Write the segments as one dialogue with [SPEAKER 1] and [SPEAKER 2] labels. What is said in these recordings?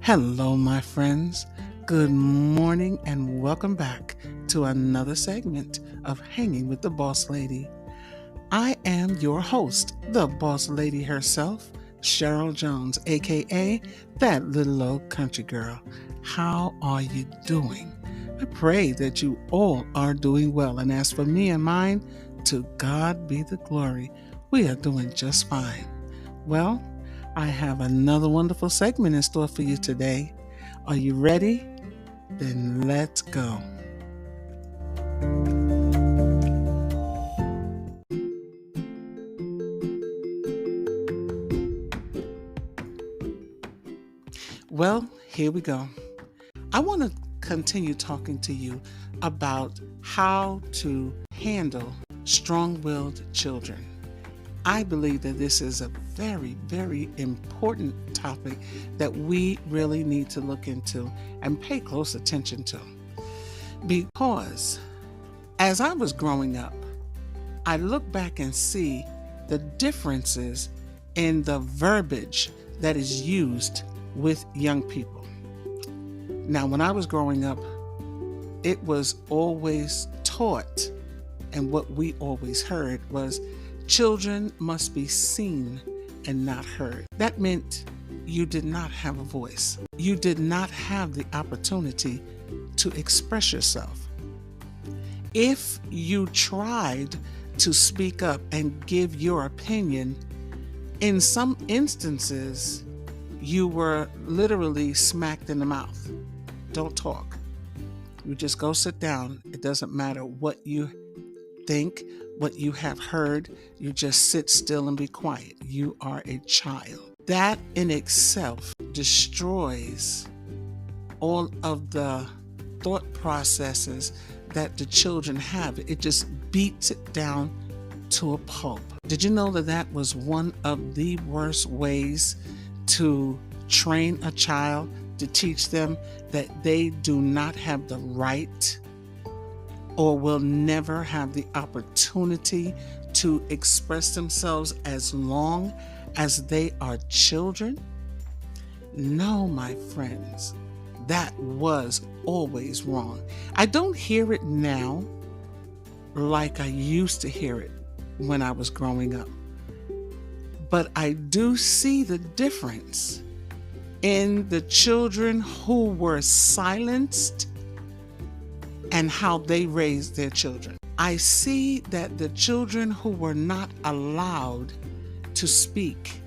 [SPEAKER 1] Hello, my friends. Good morning, and welcome back to another segment of Hanging with the Boss Lady. I am your host, the Boss Lady herself, Cheryl Jones, aka that little old country girl. How are you doing? I pray that you all are doing well, and as for me and mine, to God be the glory. We are doing just fine. Well, I have another wonderful segment in store for you today. Are you ready? Then let's go. Well, here we go. I want to continue talking to you about how to handle strong willed children. I believe that this is a very, very important topic that we really need to look into and pay close attention to. Because as I was growing up, I look back and see the differences in the verbiage that is used with young people. Now, when I was growing up, it was always taught, and what we always heard was, children must be seen and not heard. That meant you did not have a voice. You did not have the opportunity to express yourself. If you tried to speak up and give your opinion, in some instances, you were literally smacked in the mouth. Don't talk. You just go sit down. It doesn't matter what you think, what you have heard. You just sit still and be quiet. You are a child. That in itself destroys all of the thought processes that the children have. It just beats it down to a pulp. Did you know that that was one of the worst ways to train a child, to teach them that they do not have the right or will never have the opportunity to express themselves as long as they are children? No, my friends, that was always wrong. I don't hear it now like I used to hear it when I was growing up. But I do see the difference in the children who were silenced and how they raised their children. I see that the children who were not allowed to speak,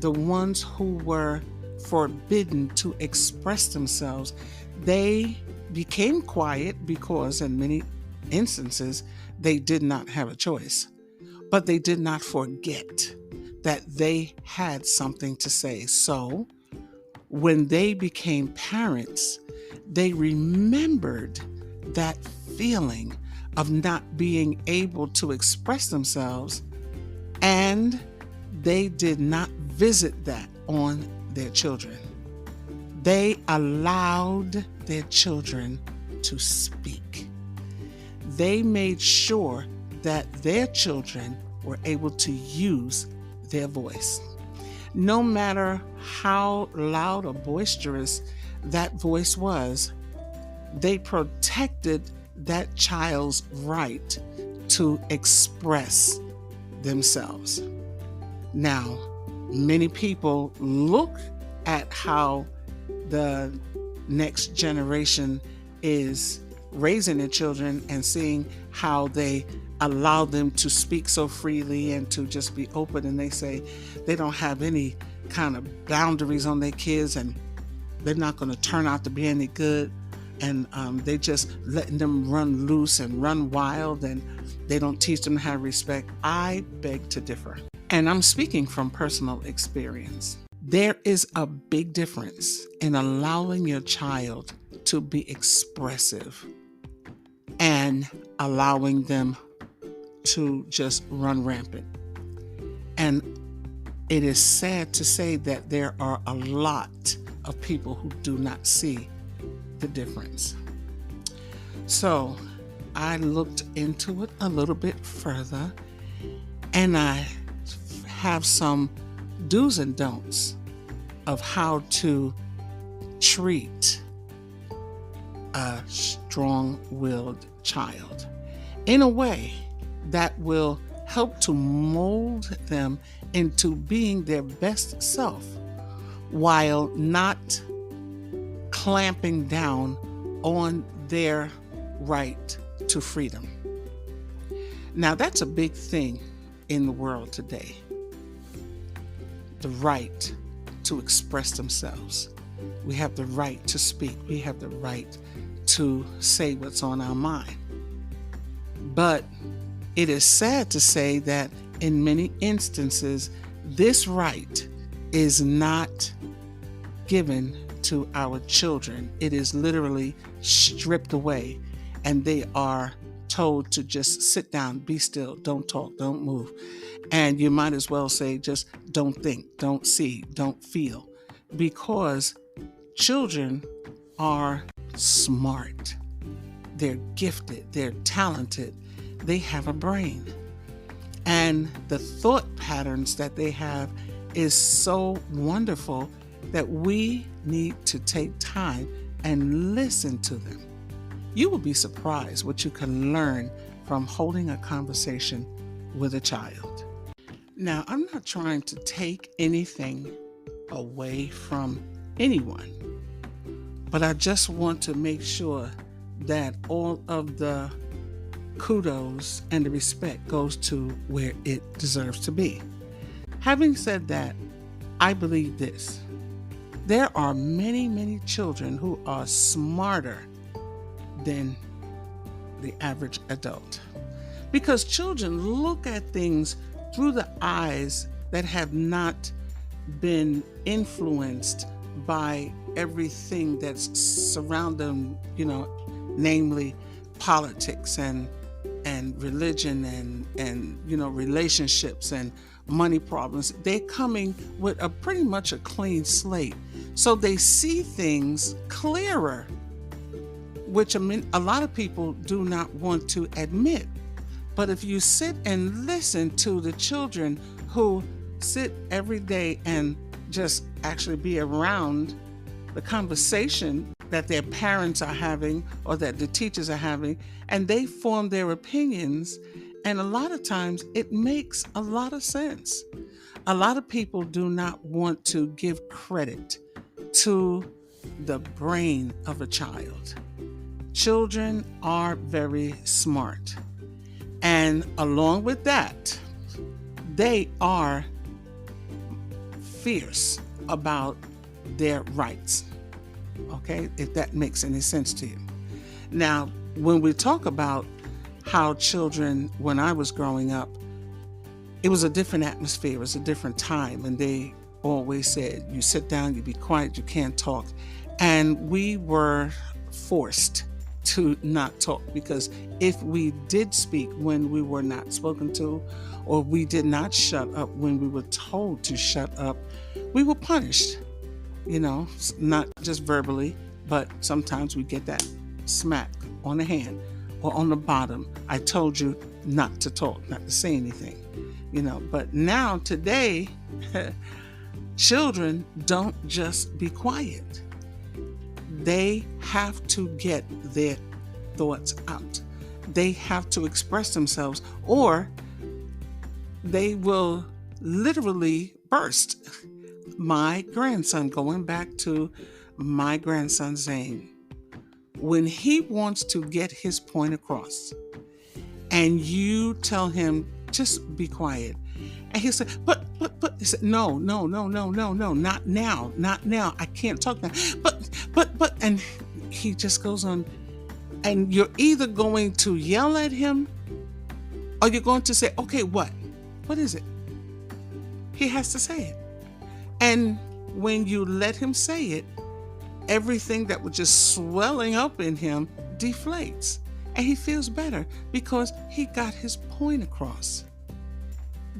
[SPEAKER 1] the ones who were forbidden to express themselves, they became quiet because in many instances they did not have a choice. But they did not forget that they had something to say. So when they became parents, they remembered that feeling of not being able to express themselves, and they did not visit that on their children. They allowed their children to speak. They made sure that their children were able to use their voice. No matter how loud or boisterous that voice was, they protected that child's right to express themselves. Now, many people look at how the next generation is raising their children and seeing how they allow them to speak so freely and to just be open, and they say they don't have any kind of boundaries on their kids and they're not going to turn out to be any good, and they just letting them run loose and run wild, and they don't teach them how to respect. I beg to differ, and I'm speaking from personal experience. There is a big difference in allowing your child to be expressive and allowing them to just run rampant. And it is sad to say that there are a lot of people who do not see the difference. So I looked into it a little bit further, and I have some do's and don'ts of how to treat a strong-willed child in a way that will help to mold them into being their best self while not clamping down on their right to freedom. Now, that's a big thing in the world today. The right to express themselves. We have the right to speak. We have the right to say what's on our mind. But it is sad to say that in many instances, this right is not given to our children. It is literally stripped away, and they are told to just sit down, be still, don't talk, don't move. And you might as well say just don't think, don't see, don't feel, because children are smart. They're gifted, they're talented, they have a brain. And the thought patterns that they have is so wonderful that we need to take time and listen to them. You will be surprised what you can learn from holding a conversation with a child. Now, I'm not trying to take anything away from anyone, but I just want to make sure that all of the kudos and the respect goes to where it deserves to be. Having said that, I believe this. There are many, many children who are smarter than the average adult, because children look at things through the eyes that have not been influenced by everything that's surrounding them, namely politics and religion and relationships and money problems. They're coming with pretty much a clean slate, so they see things clearer, which a lot of people do not want to admit. But if you sit and listen to the children who sit every day and just actually be around the conversation that their parents are having or that the teachers are having, and they form their opinions, and a lot of times it makes a lot of sense. A lot of people do not want to give credit to the brain of a child. Children are very smart. And along with that, they are fierce about their rights. Okay, if that makes any sense to you. Now, when we talk about how children, when I was growing up, it was a different atmosphere, it was a different time, and they always said, you sit down, you be quiet, you can't talk. And we were forced to not talk, because if we did speak when we were not spoken to, or we did not shut up when we were told to shut up, we were punished. Not just verbally, but sometimes we get that smack on the hand or on the bottom. I told you not to talk, not to say anything, But now, today, children don't just be quiet. They have to get their thoughts out. They have to express themselves, or they will literally burst. My grandson, going back to my grandson Zane, when he wants to get his point across and you tell him, just be quiet. And he said, but, he said, no, not now. I can't talk now. But, and he just goes on. And you're either going to yell at him or you're going to say, okay, what? What is it? He has to say it. And when you let him say it, everything that was just swelling up in him deflates. And he feels better because he got his point across.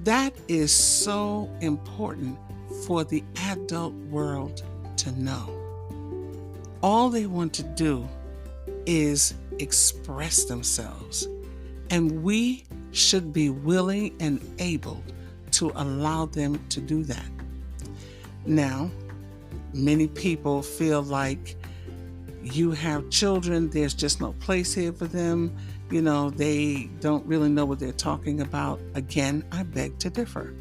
[SPEAKER 1] That is so important for the adult world to know. All they want to do is express themselves. And we should be willing and able to allow them to do that. Now, Many people feel like you have children, there's just no place here for them. They don't really know what they're talking about. Again, I beg to differ.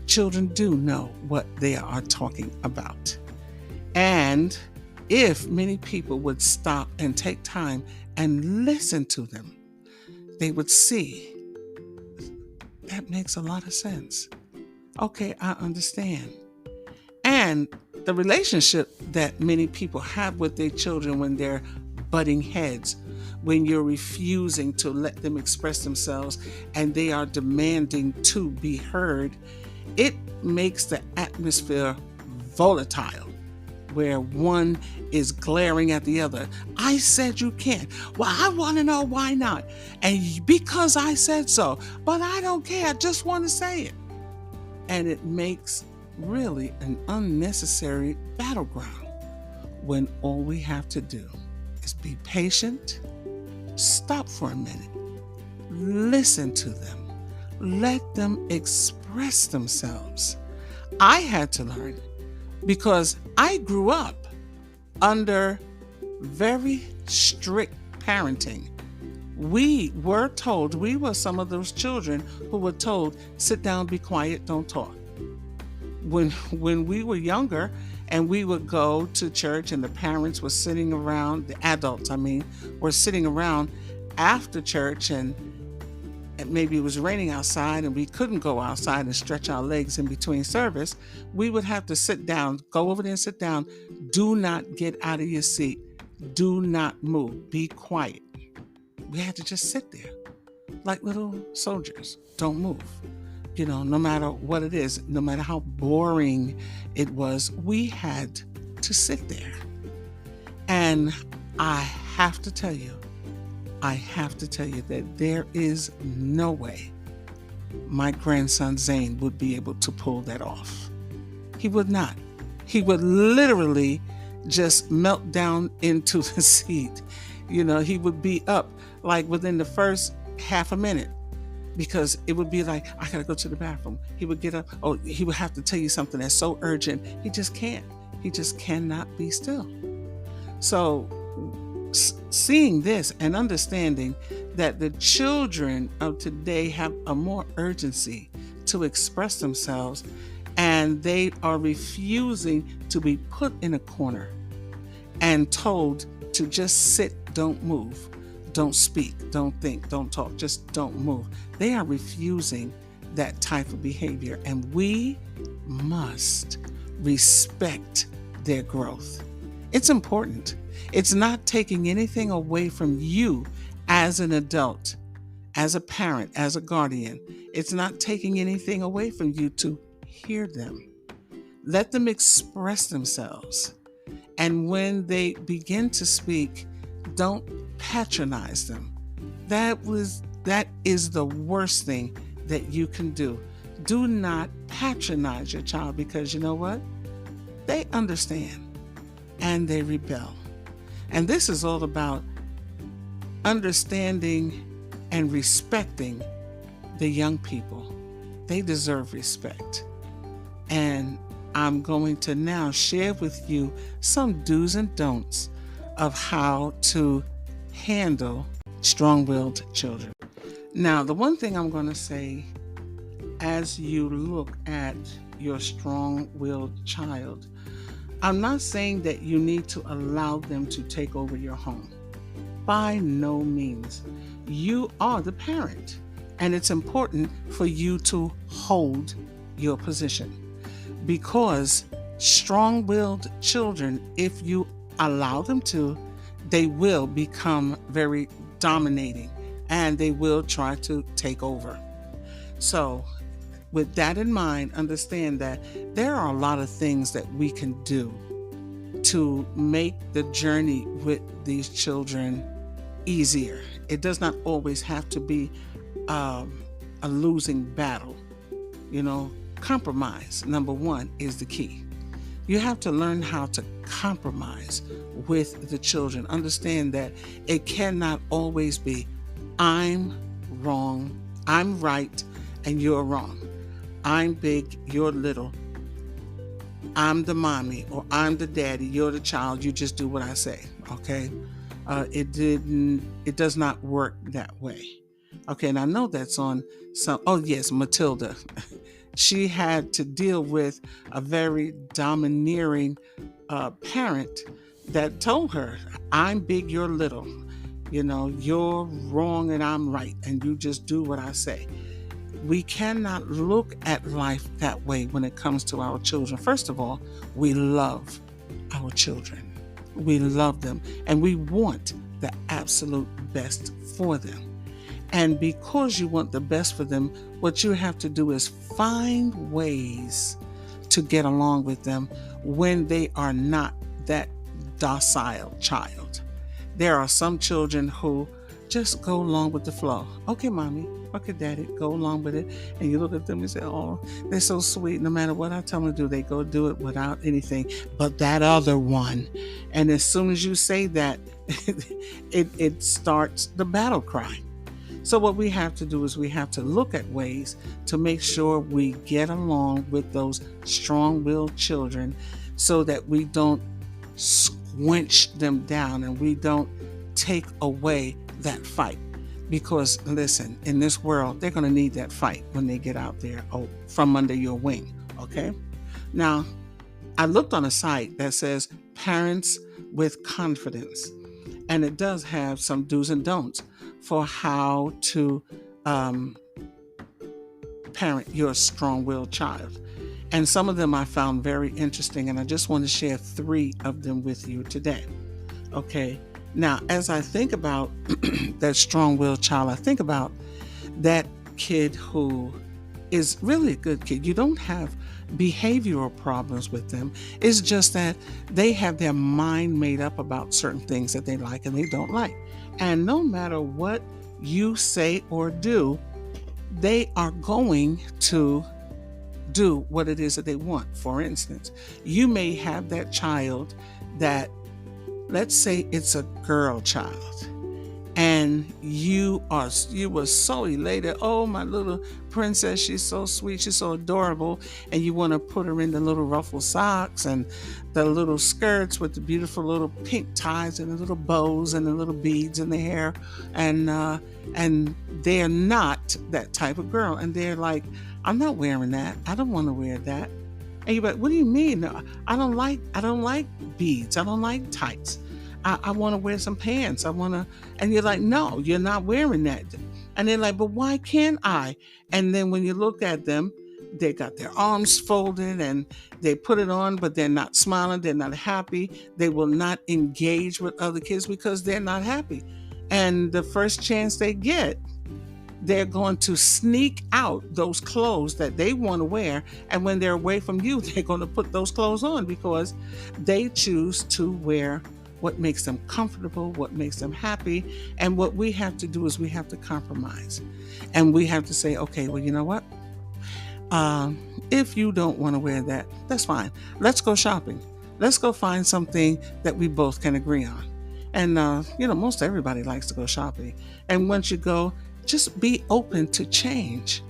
[SPEAKER 1] Children do know what they are talking about. And if many people would stop and take time and listen to them, they would see that makes a lot of sense. Okay, I understand. And the relationship that many people have with their children when they're butting heads, when you're refusing to let them express themselves and they are demanding to be heard, it makes the atmosphere volatile, where one is glaring at the other. I said you can't. Well, I want to know why not. And because I said so, but I don't care. I just want to say it. And it makes really an unnecessary battleground when all we have to do is be patient, stop for a minute, listen to them, let them express themselves. I had to learn because I grew up under very strict parenting. We were told, we were some of those children who were told, sit down, be quiet, don't talk. When we were younger and we would go to church and the parents were sitting around, the adults, were sitting around after church and maybe it was raining outside and we couldn't go outside and stretch our legs in between service, we would have to sit down, go over there and sit down. Do not get out of your seat. Do not move. Be quiet. We had to just sit there like little soldiers. Don't move. No matter what it is, no matter how boring it was, we had to sit there. And I have to tell you that there is no way my grandson Zane would be able to pull that off. He would not. He would literally just melt down into the seat. He would be up like within the first half a minute because it would be like, I gotta go to the bathroom. He would get up. Oh, he would have to tell you something that's so urgent. He just can't. He just cannot be still. So seeing this and understanding that the children of today have a more urgency to express themselves and they are refusing to be put in a corner and told to just sit, don't move, don't speak, don't think, don't talk, just don't move. They are refusing that type of behavior, and we must respect their growth. It's important. It's not taking anything away from you as an adult, as a parent, as a guardian. It's not taking anything away from you to hear them. Let them express themselves. And when they begin to speak, don't patronize them. That is the worst thing that you can do. Do not patronize your child because you know what? They understand and they rebel. And this is all about understanding and respecting the young people. They deserve respect. And I'm going to now share with you some do's and don'ts of how to handle strong-willed children. Now, the one thing I'm going to say as you look at your strong-willed child, I'm not saying that you need to allow them to take over your home. By no means. You are the parent, and it's important for you to hold your position. Because strong-willed children, if you allow them to, they will become very dominating and they will try to take over. So with that in mind, understand that there are a lot of things that we can do to make the journey with these children easier. It does not always have to be a losing battle. Compromise, number one, is the key. You have to learn how to compromise with the children. Understand that it cannot always be, I'm wrong, I'm right, and you're wrong. I'm big, you're little. I'm the mommy or I'm the daddy, you're the child, you just do what I say. Okay. It does not work that way. Okay. And I know that's on some, oh yes, Matilda. She had to deal with a very domineering parent that told her, I'm big, you're little. You're wrong and I'm right, and you just do what I say. We cannot look at life that way when it comes to our children. First of all, we love our children. We love them and we want the absolute best for them. And because you want the best for them, what you have to do is find ways to get along with them when they are not that docile child. There are some children who just go along with the flow. Okay, mommy. Okay, daddy, go along with it. And you look at them and say, oh, they're so sweet. No matter what I tell them to do, they go do it without anything. But that other one. And as soon as you say that, it starts the battle cry. So what we have to do is we have to look at ways to make sure we get along with those strong-willed children so that we don't squinch them down and we don't take away that fight. Because listen, in this world, they're going to need that fight when they get out there from under your wing. Okay. Now, I looked on a site that says Parents with Confidence, and it does have some do's and don'ts for how to parent your strong-willed child. And some of them I found very interesting, and I just want to share 3 of them with you today. Okay. Now, as I think about that strong-willed child, I think about that kid who is really a good kid. You don't have behavioral problems with them. It's just that they have their mind made up about certain things that they like and they don't like. And no matter what you say or do, they are going to do what it is that they want. For instance, you may have that child that, let's say it's a girl child, and you were so elated. Oh, my little princess, she's so sweet, she's so adorable, and you want to put her in the little ruffled socks and the little skirts with the beautiful little pink ties and the little bows and the little beads in the hair, and they're not that type of girl, and they're like, I'm not wearing that. I don't want to wear that. And you're like, what do you mean? No, I don't like beads. I don't like tights. I want to wear some pants. And you're like, no, you're not wearing that. And they're like, but why can't I? And then when you look at them, they got their arms folded and they put it on, but they're not smiling. They're not happy. They will not engage with other kids because they're not happy. And the first chance they get, they're going to sneak out those clothes that they want to wear. And when they're away from you, they're going to put those clothes on because they choose to wear what makes them comfortable, what makes them happy. And what we have to do is we have to compromise. And we have to say, okay, well, you know what? If you don't want to wear that, that's fine. Let's go shopping. Let's go find something that we both can agree on. And, most everybody likes to go shopping. And once you go, just be open to change.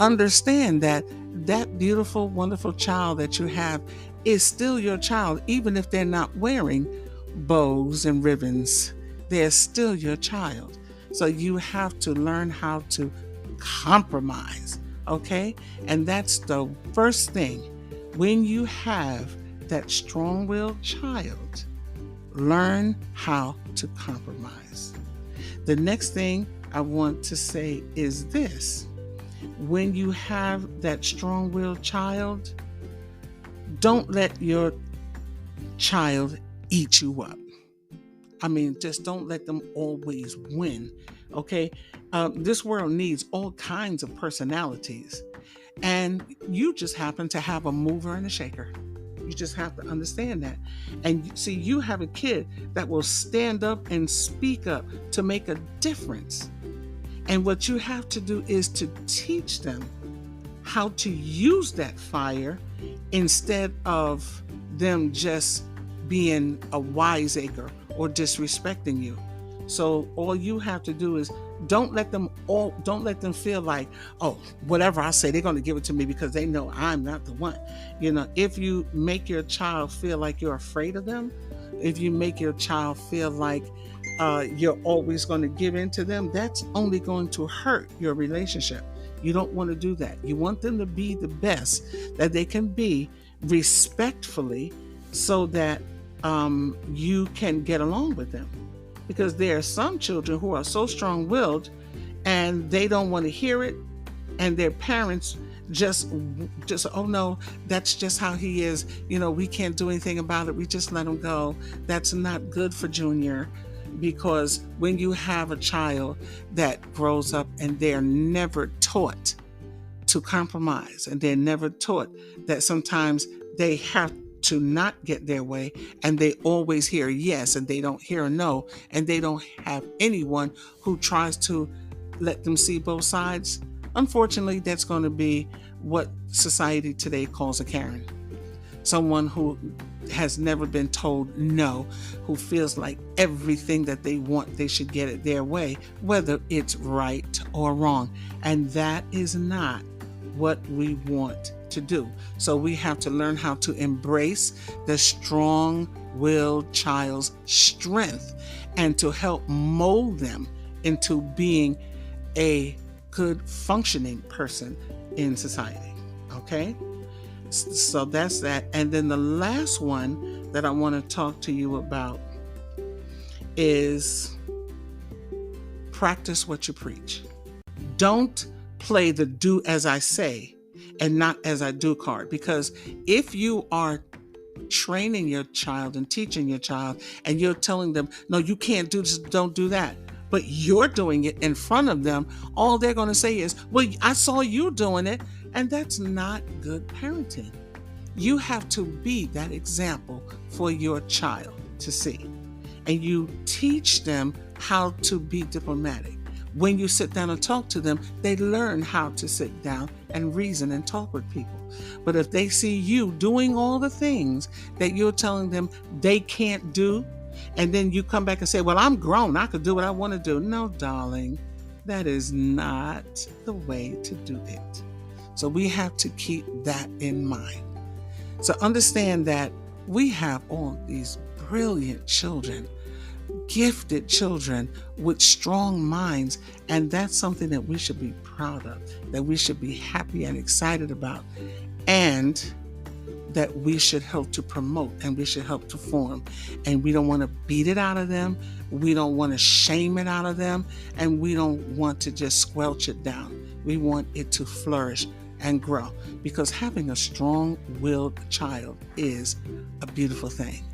[SPEAKER 1] Understand that that beautiful, wonderful child that you have is still your child, even if they're not wearing bows and ribbons. They're still your child. So you have to learn how to compromise, okay? And that's the first thing. When you have that strong-willed child, learn how to compromise. The next thing I want to say is this. When you have that strong-willed child, don't let your child eat you up. I mean, just don't let them always win, okay? This world needs all kinds of personalities, and you just happen to have a mover and a shaker. You just have to understand that. And see, you have a kid that will stand up and speak up to make a difference. And what you have to do is to teach them how to use that fire instead of them just being a wiseacre or disrespecting you. So all you have to do is Don't let them feel like, oh, whatever I say, they're going to give it to me because they know I'm not the one. If you make your child feel like you're afraid of them, if you make your child feel like you're always going to give in to them, that's only going to hurt your relationship. You don't want to do that. You want them to be the best that they can be, respectfully, so that you can get along with them. Because there are some children who are so strong-willed and they don't want to hear it, and their parents just oh no, that's just how he is, we can't do anything about it, we just let him go. That's not good for Junior, because when you have a child that grows up and they're never taught to compromise, and they're never taught that sometimes they have to not get their way, and they always hear yes and they don't hear no, and they don't have anyone who tries to let them see both sides, unfortunately, that's going to be what society today calls a Karen. Someone who has never been told no, who feels like everything that they want, they should get it their way, whether it's right or wrong. And that is not what we want to do. So we have to learn how to embrace the strong-willed child's strength and to help mold them into being a good functioning person in society. Okay? So that's that. And then the last one that I want to talk to you about is practice what you preach. Don't play the do as I say and not as I do card. Because if you are training your child and teaching your child and you're telling them, no, you can't do this, don't do that, but you're doing it in front of them, all they're going to say is, well, I saw you doing it. And that's not good parenting. You have to be that example for your child to see. And you teach them how to be diplomatic. When you sit down and talk to them, they learn how to sit down and reason and talk with people. But if they see you doing all the things that you're telling them they can't do, and then you come back and say, well, I'm grown, I could do what I want to do. No, darling, that is not the way to do it. So we have to keep that in mind. So understand that we have all these brilliant children, gifted children with strong minds, and that's something that we should be proud of, that we should be happy and excited about, and that we should help to promote and we should help to form. And we don't want to beat it out of them. We don't want to shame it out of them. And we don't want to just squelch it down. We want it to flourish and grow, because having a strong-willed child is a beautiful thing.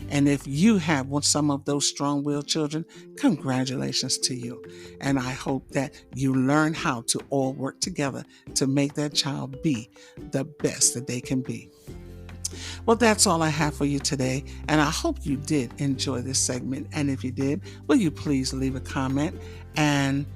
[SPEAKER 1] And if you have some of those strong-willed children, congratulations to you. And I hope that you learn how to all work together to make that child be the best that they can be. Well, that's all I have for you today, and I hope you did enjoy this segment. And if you did, will you please leave a comment and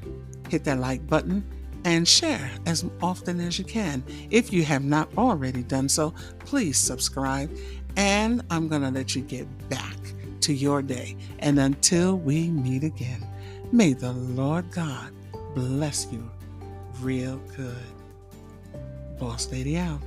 [SPEAKER 1] hit that like button and share as often as you can. If you have not already done so, please subscribe, and I'm going to let you get back to your day. And until we meet again, may the Lord God bless you real good. Boss Lady out.